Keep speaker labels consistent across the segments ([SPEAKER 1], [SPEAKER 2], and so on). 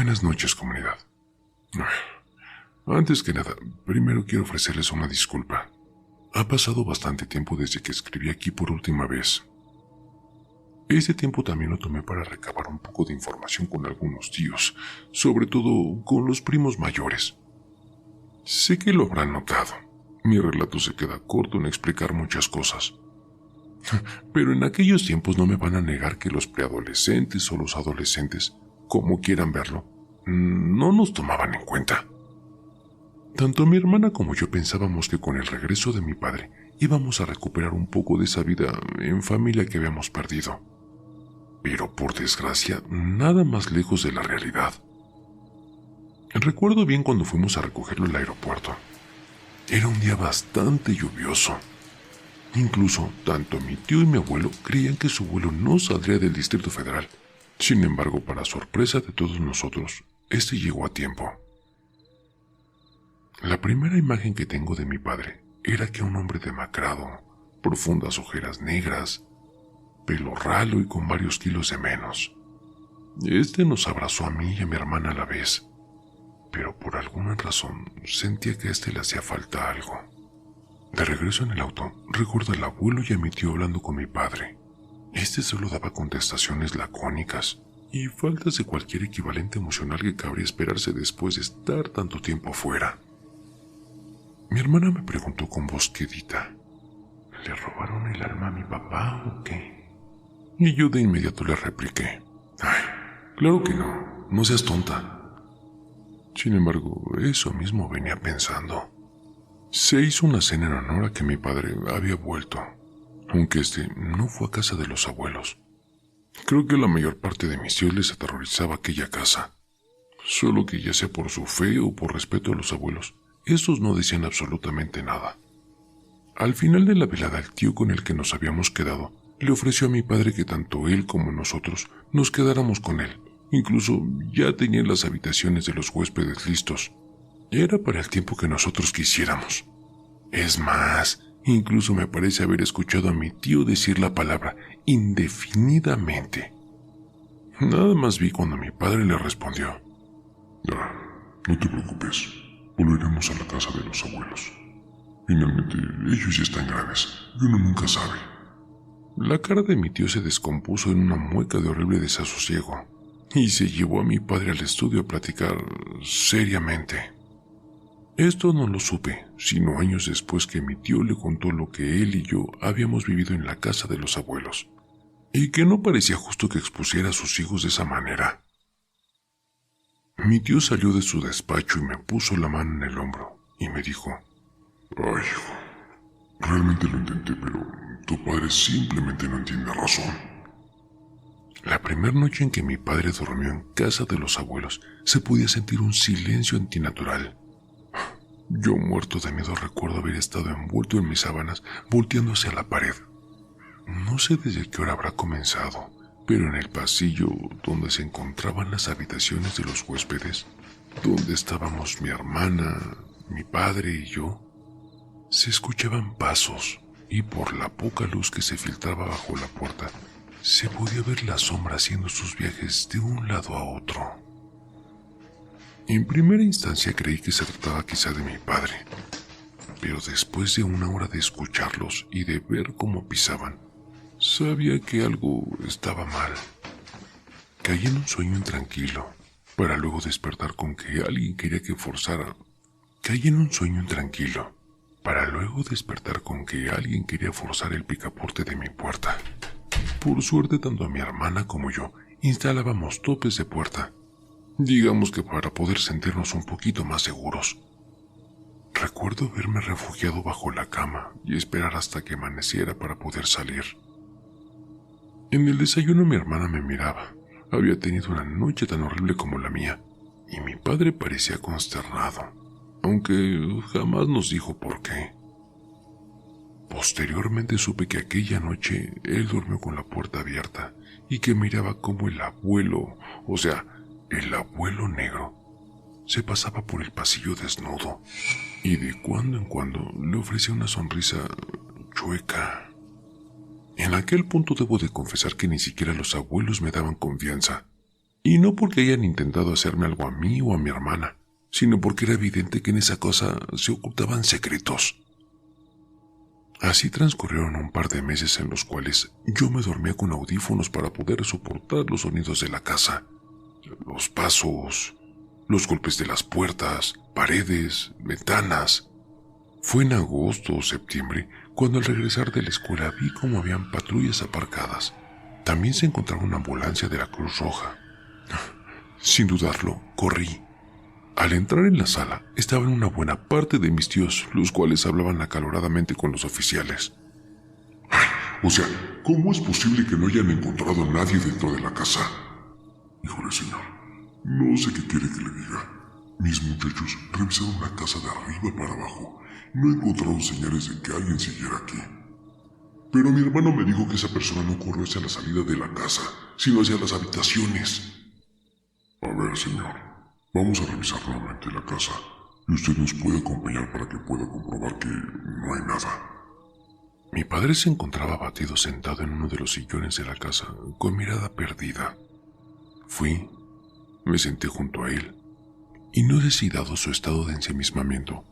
[SPEAKER 1] Buenas noches, comunidad. Antes que nada, primero quiero ofrecerles una disculpa. Ha pasado bastante tiempo desde que escribí aquí por última vez. Ese tiempo también lo tomé para recabar un poco de información con algunos tíos, sobre todo con los primos mayores. Sé que lo habrán notado. Mi relato se queda corto en explicar muchas cosas. Pero en aquellos tiempos no me van a negar que los preadolescentes o los adolescentes, como quieran verlo, no nos tomaban en cuenta. Tanto mi hermana como yo pensábamos que con el regreso de mi padre íbamos a recuperar un poco de esa vida en familia que habíamos perdido. Pero por desgracia, nada más lejos de la realidad. Recuerdo bien cuando fuimos a recogerlo al aeropuerto. Era un día bastante lluvioso. Incluso, tanto mi tío y mi abuelo creían que su vuelo no saldría del Distrito Federal. Sin embargo, para sorpresa de todos nosotros, este llegó a tiempo. La primera imagen que tengo de mi padre era que un hombre demacrado, profundas ojeras negras, pelo ralo y con varios kilos de menos. Este nos abrazó a mí y a mi hermana a la vez, pero por alguna razón sentía que a este le hacía falta algo. De regreso en el auto, recuerdo al abuelo y a mi tío hablando con mi padre. Este solo daba contestaciones lacónicas y faltas de cualquier equivalente emocional que cabría esperarse después de estar tanto tiempo fuera. Mi hermana me preguntó con voz quedita, ¿le robaron el alma a mi papá o qué? Y yo de inmediato le repliqué, ¡ay, claro que no! No seas tonta. Sin embargo, eso mismo venía pensando. Se hizo una cena en honor a que mi padre había vuelto, aunque este no fue a casa de los abuelos. Creo que la mayor parte de mis tíos les aterrorizaba aquella casa. Solo que ya sea por su fe o por respeto a los abuelos, estos no decían absolutamente nada. Al final de la velada, el tío con el que nos habíamos quedado le ofreció a mi padre que tanto él como nosotros nos quedáramos con él. Incluso ya tenían las habitaciones de los huéspedes listos. Era para el tiempo que nosotros quisiéramos. Es más, incluso me parece haber escuchado a mi tío decir la palabra indefinidamente. Nada más vi cuando mi padre le respondió, no te preocupes, volveremos a la casa de los abuelos. Finalmente, ellos ya están grandes y uno nunca sabe. La cara de mi tío se descompuso en una mueca de horrible desasosiego y se llevó a mi padre al estudio a platicar seriamente. Esto no lo supe, sino años después que mi tío le contó lo que él y yo habíamos vivido en la casa de los abuelos, y que no parecía justo que expusiera a sus hijos de esa manera. Mi tío salió de su despacho y me puso la mano en el hombro, y me dijo, «Ay, hijo, realmente lo intenté, pero tu padre simplemente no entiende razón». La primera noche en que mi padre durmió en casa de los abuelos, se podía sentir un silencio antinatural. Yo, muerto de miedo, recuerdo haber estado envuelto en mis sábanas, volteando hacia la pared. No sé desde qué hora habrá comenzado, pero en el pasillo donde se encontraban las habitaciones de los huéspedes, donde estábamos mi hermana, mi padre y yo, se escuchaban pasos y por la poca luz que se filtraba bajo la puerta, se podía ver la sombra haciendo sus viajes de un lado a otro. En primera instancia creí que se trataba quizá de mi padre, pero después de una hora de escucharlos y de ver cómo pisaban, sabía que algo estaba mal. Caí en un sueño intranquilo, para luego despertar con que alguien quería que forzara. Caí en un sueño intranquilo, para luego despertar con que alguien quería forzar el picaporte de mi puerta. Por suerte, tanto a mi hermana como yo instalábamos topes de puerta, digamos que para poder sentirnos un poquito más seguros. Recuerdo haberme refugiado bajo la cama y esperar hasta que amaneciera para poder salir. En el desayuno mi hermana me miraba. Había tenido una noche tan horrible como la mía, y mi padre parecía consternado, aunque jamás nos dijo por qué. Posteriormente supe que aquella noche él durmió con la puerta abierta y que miraba cómo el abuelo negro, se pasaba por el pasillo desnudo y de cuando en cuando le ofrecía una sonrisa chueca. En aquel punto debo de confesar que ni siquiera los abuelos me daban confianza, Y no porque hayan intentado hacerme algo a mí o a mi hermana, sino porque era evidente que en esa casa se ocultaban secretos. Así transcurrieron un par de meses en los cuales yo me dormía con audífonos para poder soportar los sonidos de la casa, los pasos, los golpes de las puertas, paredes, ventanas. Fue en agosto o septiembre cuando al regresar de la escuela vi cómo habían patrullas aparcadas. También se encontraba una ambulancia de la Cruz Roja. Sin dudarlo, corrí. Al entrar en la sala, estaban una buena parte de mis tíos, los cuales hablaban acaloradamente con los oficiales.
[SPEAKER 2] O sea, ¿cómo es posible que no hayan encontrado a nadie dentro de la casa? Híjole, señor, no sé qué quiere que le diga. Mis muchachos revisaron la casa de arriba para abajo y no encontraron señales de que alguien siguiera aquí. Pero mi hermano me dijo que esa persona no corrió hacia la salida de la casa, sino hacia las habitaciones. A ver, señor, vamos a revisar nuevamente la casa y usted nos puede acompañar para que pueda comprobar que no hay nada.
[SPEAKER 1] Mi padre se encontraba abatido sentado en uno de los sillones de la casa, con mirada perdida. Fui, me senté junto a él, y no sé si dado su estado de ensimismamiento,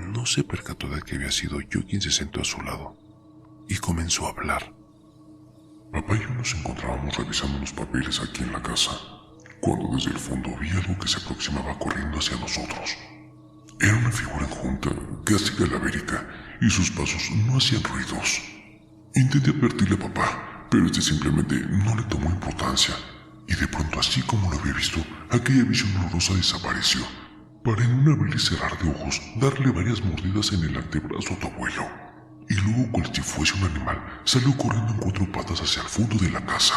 [SPEAKER 1] no se percató de que había sido yo quien se sentó a su lado, y comenzó a hablar.
[SPEAKER 2] Papá y yo nos encontrábamos revisando los papeles aquí en la casa, cuando desde el fondo vi algo que se aproximaba corriendo hacia nosotros. Era una figura enjunta, casi cadavérica, y sus pasos no hacían ruidos. Intenté advertirle a papá, pero este simplemente no le tomó importancia, y de pronto, así como lo había visto, aquella visión horrorosa desapareció, para en un abrir y cerrar de ojos darle varias mordidas en el antebrazo a tu abuelo, y luego, cual si fuese un animal, salió corriendo en 4 patas hacia el fondo de la casa.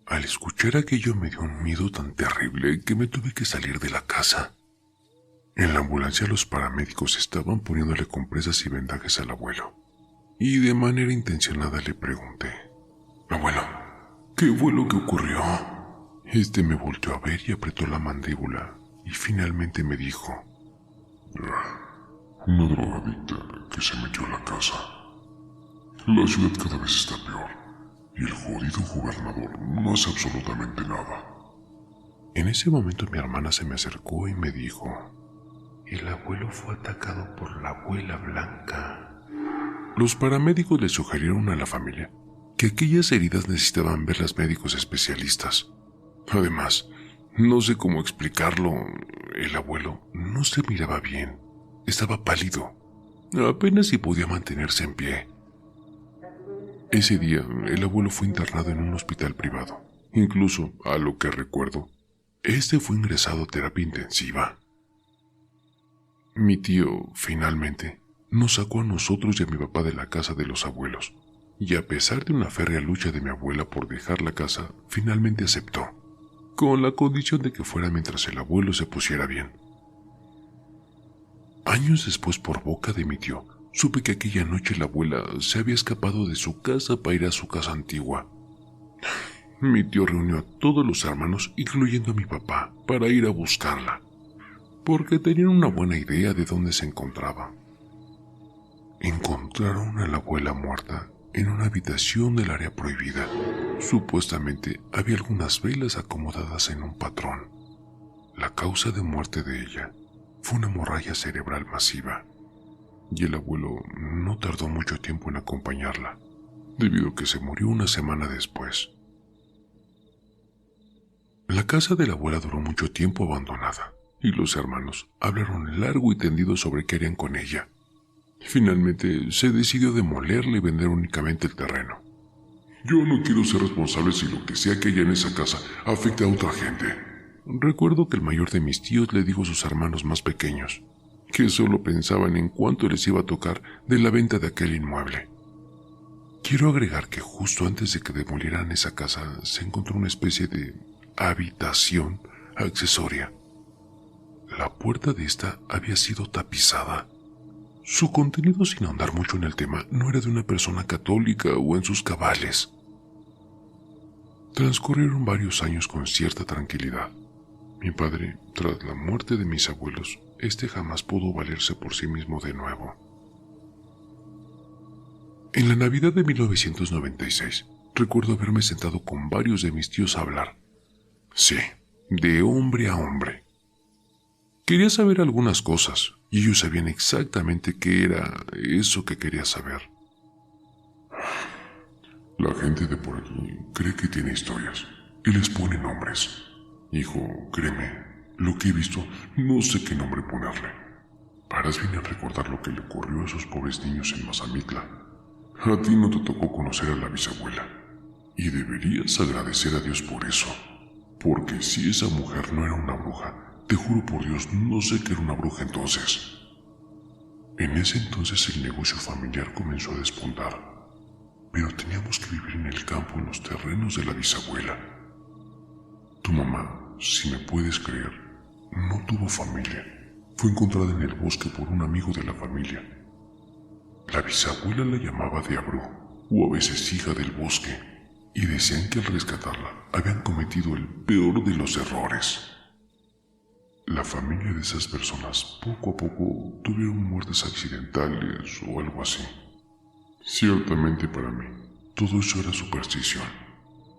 [SPEAKER 1] Al escuchar aquello me dio un miedo tan terrible que me tuve que salir de la casa. En la ambulancia los paramédicos estaban poniéndole compresas y vendajes al abuelo, y de manera intencionada le pregunté: «Abuelo, ¿qué fue lo que ocurrió?». Este me volteó a ver y apretó la mandíbula, y finalmente me dijo:
[SPEAKER 2] Una drogadicta que se metió a la casa. La ciudad cada vez está peor, y el jodido gobernador no hace absolutamente nada.
[SPEAKER 1] En ese momento mi hermana se me acercó y me dijo: «El abuelo fue atacado por la abuela blanca». Los paramédicos le sugirieron a la familia que aquellas heridas necesitaban verlas médicos especialistas. Además, no sé cómo explicarlo, el abuelo no se miraba bien, estaba pálido, apenas si podía mantenerse en pie. Ese día, el abuelo fue internado en un hospital privado. Incluso, a lo que recuerdo, este fue ingresado a terapia intensiva. Mi tío, finalmente, nos sacó a nosotros y a mi papá de la casa de los abuelos, y a pesar de una férrea lucha de mi abuela por dejar la casa, finalmente aceptó, con la condición de que fuera mientras el abuelo se pusiera bien. Años después, por boca de mi tío, supe que aquella noche la abuela se había escapado de su casa para ir a su casa antigua. Mi tío reunió a todos los hermanos, incluyendo a mi papá, para ir a buscarla, porque tenían una buena idea de dónde se encontraba. Encontraron a la abuela muerta en una habitación del área prohibida. Supuestamente había algunas velas acomodadas en un patrón. La causa de muerte de ella fue una hemorragia cerebral masiva, y el abuelo no tardó mucho tiempo en acompañarla, debido a que se murió una semana después. La casa de la abuela duró mucho tiempo abandonada, y los hermanos hablaron largo y tendido sobre qué harían con ella. Finalmente se decidió demolerla y vender únicamente el terreno.
[SPEAKER 2] Yo no quiero ser responsable si lo que sea que haya en esa casa afecta a otra gente.
[SPEAKER 1] Recuerdo que el mayor de mis tíos le dijo a sus hermanos más pequeños que solo pensaban en cuánto les iba a tocar de la venta de aquel inmueble. Quiero agregar que justo antes de que demolieran esa casa se encontró una especie de habitación accesoria. La puerta de esta había sido tapizada. Su contenido, sin ahondar mucho en el tema, no era de una persona católica o en sus cabales. Transcurrieron varios años con cierta tranquilidad. Mi padre, tras la muerte de mis abuelos, jamás pudo valerse por sí mismo de nuevo. En la Navidad de 1996, recuerdo haberme sentado con varios de mis tíos a hablar, Sí, de hombre a hombre. Quería saber algunas cosas, y ellos sabían exactamente qué era eso que quería saber.
[SPEAKER 2] La gente de por aquí cree que tiene historias y les pone nombres. Hijo, créeme, lo que he visto, no sé qué nombre ponerle. Paras bien a recordar lo que le ocurrió a esos pobres niños en Mazamitla. A ti no te tocó conocer a la bisabuela, y deberías agradecer a Dios por eso. Porque si esa mujer no era una bruja, te juro por Dios, no sé qué era una bruja entonces. En ese entonces el negocio familiar comenzó a despuntar, pero teníamos que vivir en el campo, en los terrenos de la bisabuela. Tu mamá, si me puedes creer, no tuvo familia. Fue encontrada en el bosque por un amigo de la familia. La bisabuela la llamaba Diabru, o a veces hija del bosque, y decían que al rescatarla habían cometido el peor de los errores. La familia de esas personas poco a poco tuvieron muertes accidentales o algo así. Ciertamente para mí, todo eso era superstición.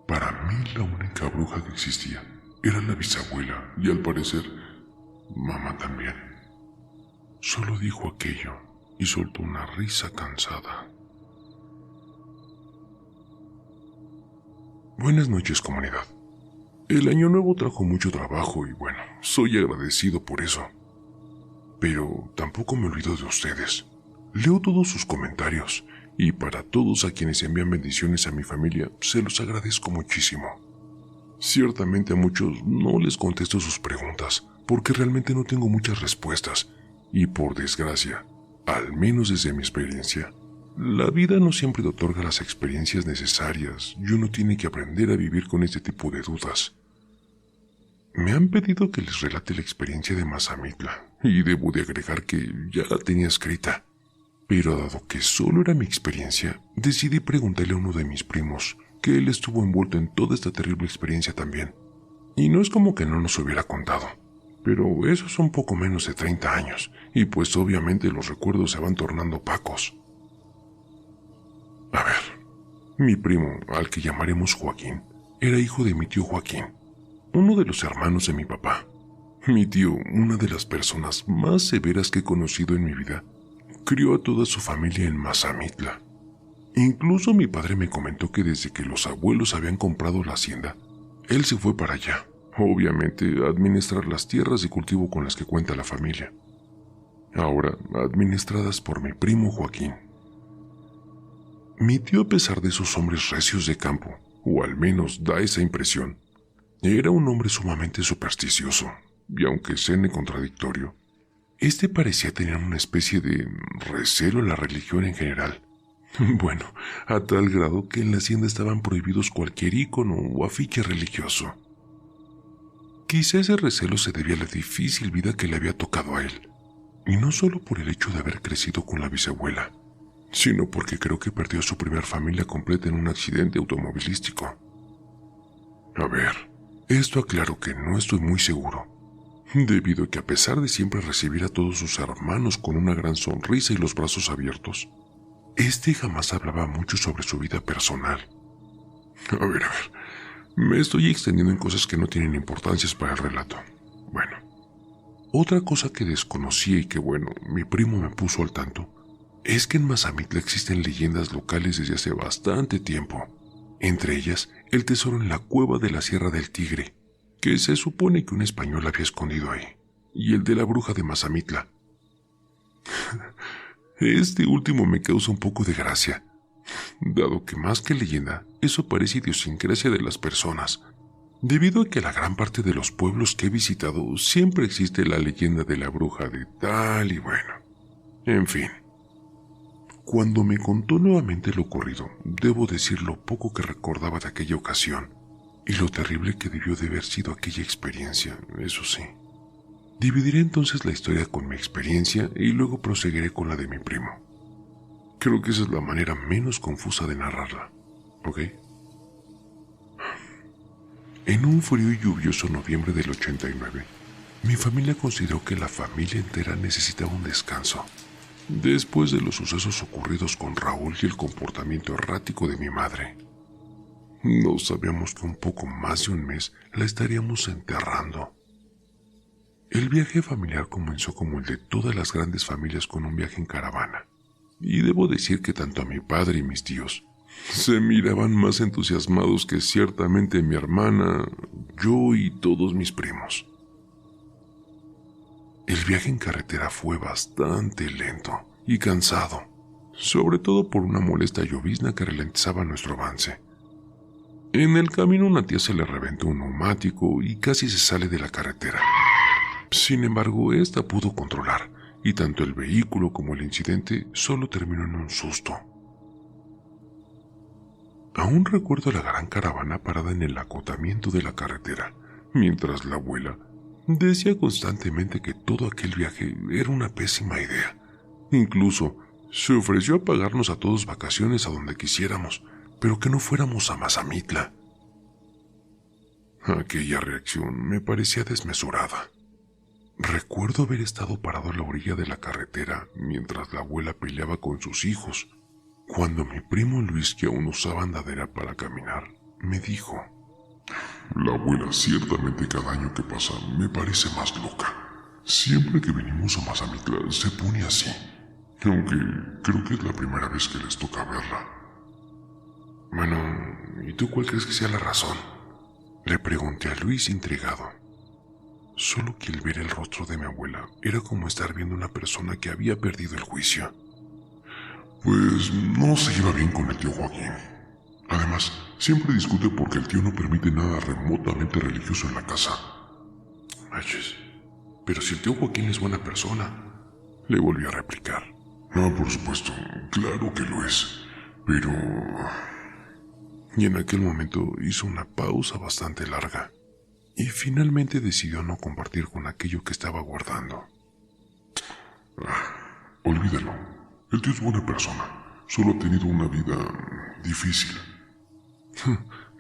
[SPEAKER 2] Para mí la única bruja que existía era la bisabuela y al parecer, mamá también. Solo dijo aquello y soltó una risa cansada. Buenas noches, comunidad. El año nuevo trajo mucho trabajo y bueno, soy agradecido por eso. Pero tampoco me olvido de ustedes. Leo todos sus comentarios y para todos a quienes envían bendiciones a mi familia, se los agradezco muchísimo. Ciertamente a muchos no les contesto sus preguntas porque realmente no tengo muchas respuestas y por desgracia, al menos desde mi experiencia, la vida no siempre te otorga las experiencias necesarias y uno tiene que aprender a vivir con este tipo de dudas. Me han pedido que les relate la experiencia de Mazamitla y debo de agregar que ya la tenía escrita. Pero dado que solo era mi experiencia, decidí preguntarle a uno de mis primos, que él estuvo envuelto en toda esta terrible experiencia también. Y no es como que no nos hubiera contado, pero eso son poco menos de 30 años, y pues obviamente los recuerdos se van tornando opacos. A ver, mi primo, al que llamaremos Joaquín, era hijo de mi tío Joaquín, uno de los hermanos de mi papá. Mi tío, una de las personas más severas que he conocido en mi vida, crió a toda su familia en Mazamitla. Incluso mi padre me comentó que desde que los abuelos habían comprado la hacienda, él se fue para allá, obviamente a administrar las tierras de cultivo con las que cuenta la familia, ahora administradas por mi primo Joaquín. Mi tío, a pesar de esos hombres recios de campo, o al menos da esa impresión, era un hombre sumamente supersticioso, y aunque suene contradictorio, este parecía tener una especie de recelo en la religión en general. Bueno, a tal grado que en la hacienda estaban prohibidos cualquier ícono o afiche religioso. Quizá ese recelo se debía a la difícil vida que le había tocado a él, y no solo por el hecho de haber crecido con la bisabuela, sino porque creo que perdió a su primer familia completa en un accidente automovilístico. A ver, esto aclaro que no estoy muy seguro, debido a que a pesar de siempre recibir a todos sus hermanos con una gran sonrisa y los brazos abiertos, este jamás hablaba mucho sobre su vida personal. A ver, me estoy extendiendo en cosas que no tienen importancia para el relato. Bueno, otra cosa que desconocía y que bueno, mi primo me puso al tanto, es que en Mazamitla existen leyendas locales desde hace bastante tiempo, entre ellas el tesoro en la cueva de la Sierra del Tigre, que se supone que un español había escondido ahí, y el de la bruja de Mazamitla. Este último me causa un poco de gracia, dado que más que leyenda, eso parece idiosincrasia de las personas, debido a que la gran parte de los pueblos que he visitado siempre existe la leyenda de la bruja de tal y bueno. En fin, cuando me contó nuevamente lo ocurrido, debo decir lo poco que recordaba de aquella ocasión, y lo terrible que debió de haber sido aquella experiencia, eso sí. Dividiré entonces la historia con mi experiencia y luego proseguiré con la de mi primo. Creo que esa es la manera menos confusa de narrarla, ¿ok? En un frío y lluvioso noviembre del 89, mi familia consideró que la familia entera necesitaba un descanso, después de los sucesos ocurridos con Raúl y el comportamiento errático de mi madre.
[SPEAKER 1] No sabíamos que un poco más de un mes la estaríamos enterrando. El viaje familiar comenzó como el de todas las grandes familias, con un viaje en caravana. Y debo decir que tanto a mi padre y mis tíos se miraban más entusiasmados que ciertamente mi hermana, yo y todos mis primos. El viaje en carretera fue bastante lento y cansado, sobre todo por una molesta llovizna que ralentizaba nuestro avance. En el camino una tía se le reventó un neumático y casi se sale de la carretera. Sin embargo, esta pudo controlar, y tanto el vehículo como el incidente solo terminó en un susto. Aún recuerdo la gran caravana parada en el acotamiento de la carretera, mientras la abuela decía constantemente que todo aquel viaje era una pésima idea. Incluso se ofreció a pagarnos a todos vacaciones a donde quisiéramos, pero que no fuéramos a Mazamitla. Aquella reacción me parecía desmesurada. Recuerdo haber estado parado a la orilla de la carretera mientras la abuela peleaba con sus hijos, cuando mi primo Luis, que aún usaba andadera para caminar, me dijo:
[SPEAKER 2] La abuela ciertamente cada año que pasa me parece más loca. Siempre que venimos a Mazamitla se pone así, aunque creo que es la primera vez que les toca verla.
[SPEAKER 1] Bueno, ¿y tú cuál crees que sea la razón?, le pregunté a Luis, intrigado. Solo que al ver el rostro de mi abuela era como estar viendo una persona que había perdido el juicio.
[SPEAKER 2] Pues no se lleva bien con el tío Joaquín. Además, siempre discute porque el tío no permite nada remotamente religioso en la casa.
[SPEAKER 1] Manches, pero si el tío Joaquín es buena persona, le volví a replicar.
[SPEAKER 2] No, por supuesto, claro que lo es, pero...
[SPEAKER 1] Y en aquel momento hizo una pausa bastante larga, y finalmente decidió no compartir con aquello que estaba guardando.
[SPEAKER 2] Olvídalo. El tío es buena persona. Solo ha tenido una vida difícil.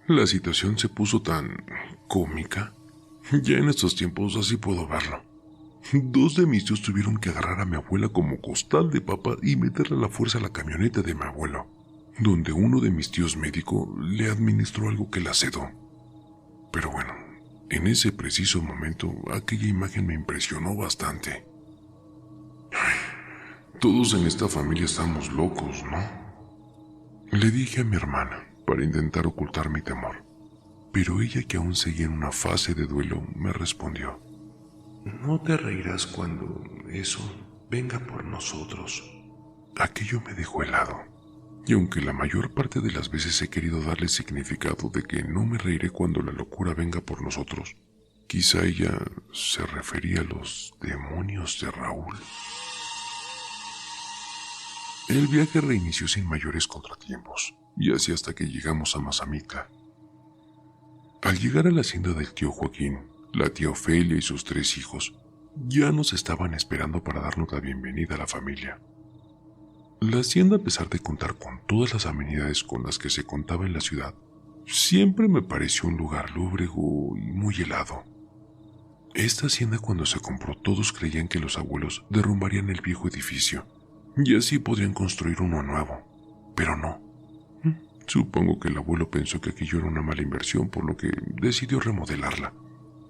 [SPEAKER 1] La situación se puso tan cómica. Ya en estos tiempos así puedo verlo. 2 de mis tíos tuvieron que agarrar a mi abuela como costal de papa y meterla a la fuerza a la camioneta de mi abuelo, donde uno de mis tíos médico le administró algo que la sedó. Pero bueno, en ese preciso momento aquella imagen me impresionó bastante. Todos en esta familia estamos locos, ¿no?, le dije a mi hermana para intentar ocultar mi temor. Pero ella, que aún seguía en una fase de duelo, me respondió: no te reirás cuando eso venga por nosotros. Aquello me dejó helado, y aunque la mayor parte de las veces he querido darle significado de que no me reiré cuando la locura venga por nosotros, quizá ella se refería a los demonios de Raúl. El viaje reinició sin mayores contratiempos, y así hasta que llegamos a Mazamitla. Al llegar a la hacienda del tío Joaquín, la tía Ofelia y sus 3 hijos ya nos estaban esperando para darnos la bienvenida a la familia. La hacienda, a pesar de contar con todas las amenidades con las que se contaba en la ciudad, siempre me pareció un lugar lúbrego y muy helado. Esta hacienda, cuando se compró, todos creían que los abuelos derrumbarían el viejo edificio y así podrían construir uno nuevo, pero no. Supongo que el abuelo pensó que aquello era una mala inversión, por lo que decidió remodelarla.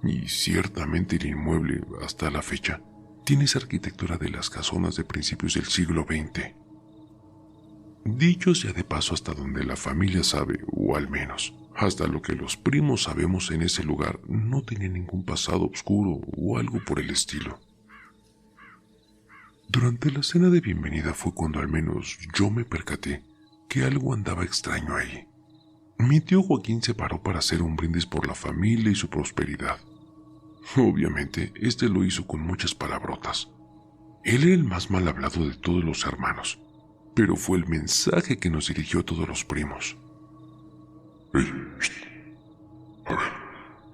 [SPEAKER 1] Y ciertamente el inmueble, hasta la fecha, tiene esa arquitectura de las casonas de principios del siglo XX. Dicho sea de paso, hasta donde la familia sabe, o al menos hasta lo que los primos sabemos, en ese lugar no tenía ningún pasado oscuro o algo por el estilo. Durante la cena de bienvenida fue cuando al menos yo me percaté que algo andaba extraño ahí. Mi tío Joaquín se paró para hacer un brindis por la familia y su prosperidad. Obviamente, este lo hizo con muchas palabrotas. Él era el más mal hablado de todos los hermanos, pero fue el mensaje que nos dirigió a todos los primos.
[SPEAKER 2] ¡Ey! A ver,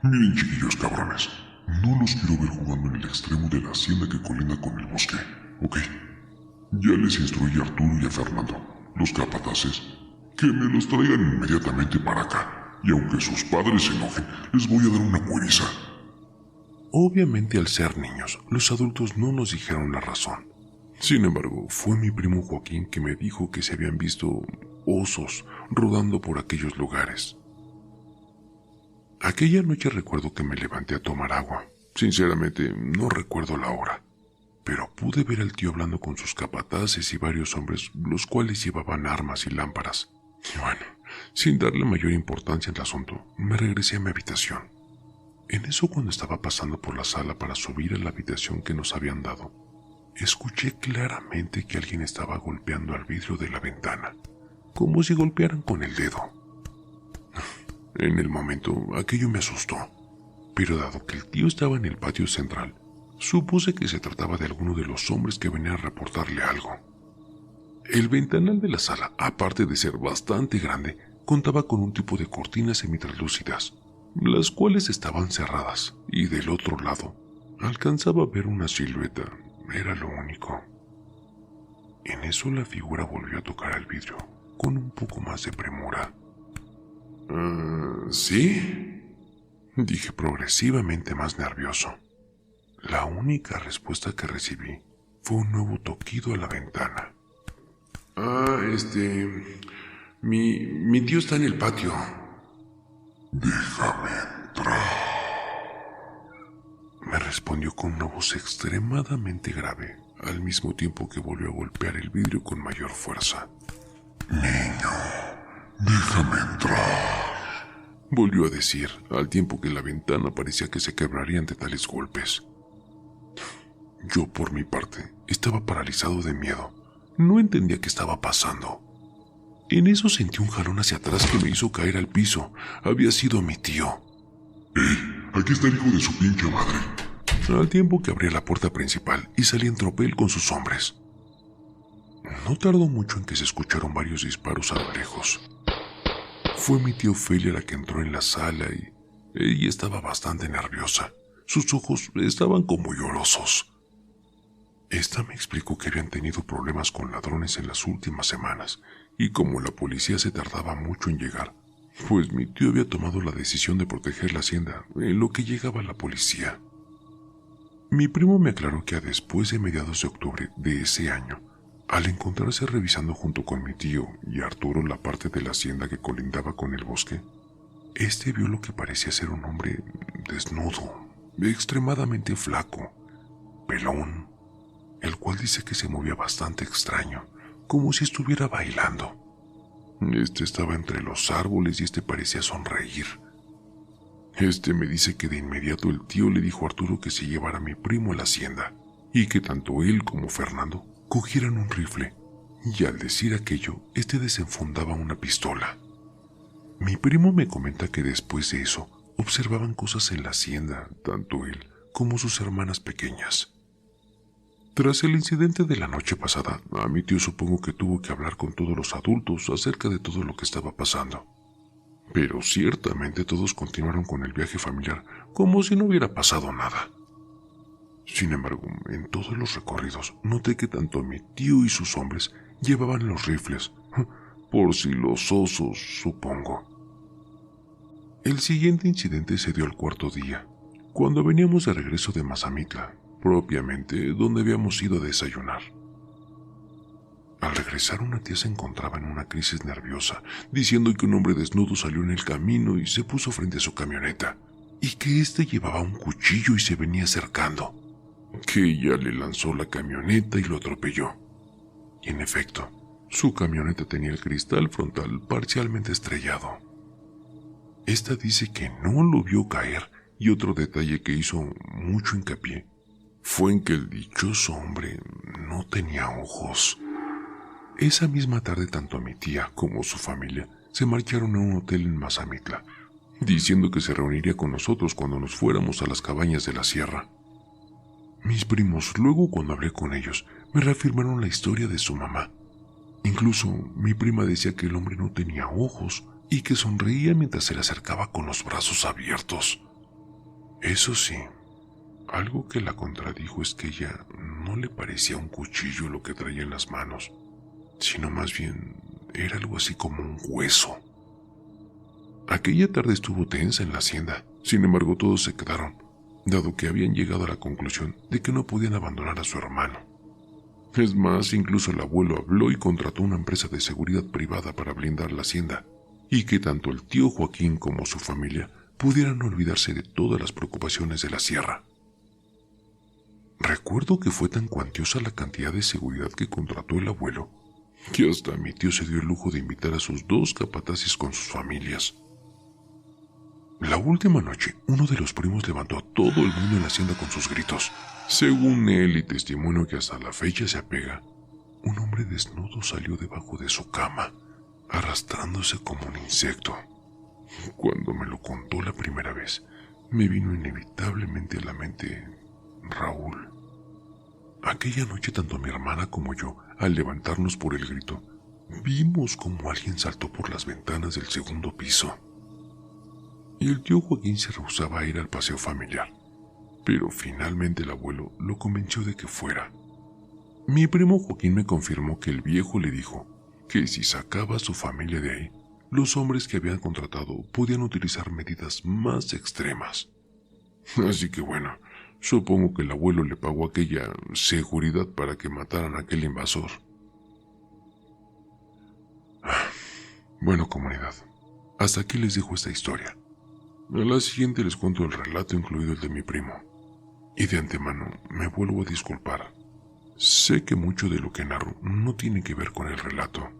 [SPEAKER 2] miren, chiquillos cabrones, no los quiero ver jugando en el extremo de la hacienda que colinda con el bosque, ¿ok? Ya les instruí a Arturo y a Fernando, los capataces, que me los traigan inmediatamente para acá, y aunque sus padres se enojen, les voy a dar una cueriza.
[SPEAKER 1] Obviamente, al ser niños, los adultos no nos dijeron la razón. Sin embargo, fue mi primo Joaquín que me dijo que se habían visto osos rodando por aquellos lugares. Aquella noche recuerdo que me levanté a tomar agua. Sinceramente, no recuerdo la hora, pero pude ver al tío hablando con sus capataces y varios hombres, los cuales llevaban armas y lámparas. Y bueno, sin darle mayor importancia al asunto, me regresé a mi habitación. En eso, cuando estaba pasando por la sala para subir a la habitación que nos habían dado, escuché claramente que alguien estaba golpeando al vidrio de la ventana, como si golpearan con el dedo. En el momento, aquello me asustó, pero dado que el tío estaba en el patio central, supuse que se trataba de alguno de los hombres que venían a reportarle algo. El ventanal de la sala, aparte de ser bastante grande, contaba con un tipo de cortinas semitraslúcidas, las cuales estaban cerradas, y del otro lado alcanzaba a ver una silueta. Era lo único. En eso la figura volvió a tocar el vidrio, con un poco más de premura. ¿Sí? Dije progresivamente más nervioso. La única respuesta que recibí fue un nuevo toquido a la ventana. Mi tío está en el patio.
[SPEAKER 2] Déjame entrar.
[SPEAKER 1] Me respondió con una voz extremadamente grave, al mismo tiempo que volvió a golpear el vidrio con mayor fuerza.
[SPEAKER 2] Niño, déjame entrar.
[SPEAKER 1] Volvió a decir, al tiempo que la ventana parecía que se quebraría ante tales golpes. Yo, por mi parte, estaba paralizado de miedo. No entendía qué estaba pasando. En eso sentí un jalón hacia atrás que me hizo caer al piso. Había sido mi tío.
[SPEAKER 2] Aquí está el hijo de su pinche madre.
[SPEAKER 1] Al tiempo que abría la puerta principal y salí en tropel con sus hombres. No tardó mucho en que se escucharon varios disparos a lo lejos. Fue mi tía Ofelia la que entró en la sala y ella estaba bastante nerviosa. Sus ojos estaban como llorosos. Esta me explicó que habían tenido problemas con ladrones en las últimas semanas y como la policía se tardaba mucho en llegar, pues mi tío había tomado la decisión de proteger la hacienda en lo que llegaba la policía. Mi primo me aclaró que a después de mediados de octubre de ese año, al encontrarse revisando junto con mi tío y Arturo la parte de la hacienda que colindaba con el bosque, este vio lo que parecía ser un hombre desnudo, extremadamente flaco, pelón, el cual dice que se movía bastante extraño, como si estuviera bailando. Este estaba entre los árboles y parecía sonreír. Me dice que de inmediato el tío le dijo a Arturo que se llevara a mi primo a la hacienda y que tanto él como Fernando cogieran un rifle, y al decir aquello, desenfundaba una pistola. Mi primo me comenta que después de eso observaban cosas en la hacienda, tanto él como sus hermanas pequeñas. Tras el incidente de la noche pasada, a mi tío supongo que tuvo que hablar con todos los adultos acerca de todo lo que estaba pasando. Pero ciertamente todos continuaron con el viaje familiar como si no hubiera pasado nada. Sin embargo, en todos los recorridos noté que tanto mi tío y sus hombres llevaban los rifles, por si los osos, supongo. El siguiente incidente se dio al cuarto día, cuando veníamos de regreso de Mazamitla, propiamente donde habíamos ido a desayunar. Al regresar, una tía se encontraba en una crisis nerviosa, diciendo que un hombre desnudo salió en el camino y se puso frente a su camioneta, y que llevaba un cuchillo y se venía acercando, que ella le lanzó la camioneta y lo atropelló. Y en efecto, su camioneta tenía el cristal frontal parcialmente estrellado. Esta dice que no lo vio caer, y otro detalle que hizo mucho hincapié fue en que el dichoso hombre no tenía ojos. Esa misma tarde tanto mi tía como su familia se marcharon a un hotel en Mazamitla, diciendo que se reuniría con nosotros cuando nos fuéramos a las cabañas de la sierra. Mis primos, luego cuando hablé con ellos, me reafirmaron la historia de su mamá. Incluso mi prima decía que el hombre no tenía ojos y que sonreía mientras se le acercaba con los brazos abiertos. Eso sí, algo que la contradijo es que ella no le parecía un cuchillo lo que traía en las manos, sino más bien era algo así como un hueso. Aquella tarde estuvo tensa en la hacienda, sin embargo todos se quedaron, dado que habían llegado a la conclusión de que no podían abandonar a su hermano. Es más, incluso el abuelo habló y contrató una empresa de seguridad privada para blindar la hacienda, y que tanto el tío Joaquín como su familia pudieran olvidarse de todas las preocupaciones de la sierra. Recuerdo que fue tan cuantiosa la cantidad de seguridad que contrató el abuelo, que hasta mi tío se dio el lujo de invitar a sus 2 capataces con sus familias. La última noche, uno de los primos levantó a todo el mundo en la hacienda con sus gritos. Según él, y testimonio que hasta la fecha se apega, un hombre desnudo salió debajo de su cama, arrastrándose como un insecto. Cuando me lo contó la primera vez, me vino inevitablemente a la mente Raúl. Aquella noche tanto mi hermana como yo, al levantarnos por el grito, vimos como alguien saltó por las ventanas del segundo piso. Y el tío Joaquín se rehusaba a ir al paseo familiar, pero finalmente el abuelo lo convenció de que fuera. Mi primo Joaquín me confirmó que el viejo le dijo que si sacaba a su familia de ahí, los hombres que habían contratado podían utilizar medidas más extremas. Así que bueno, supongo que el abuelo le pagó aquella seguridad para que mataran a aquel invasor. Bueno, comunidad, hasta aquí les dejo esta historia. A la siguiente les cuento el relato, incluido el de mi primo. Y de antemano me vuelvo a disculpar. Sé que mucho de lo que narro no tiene que ver con el relato,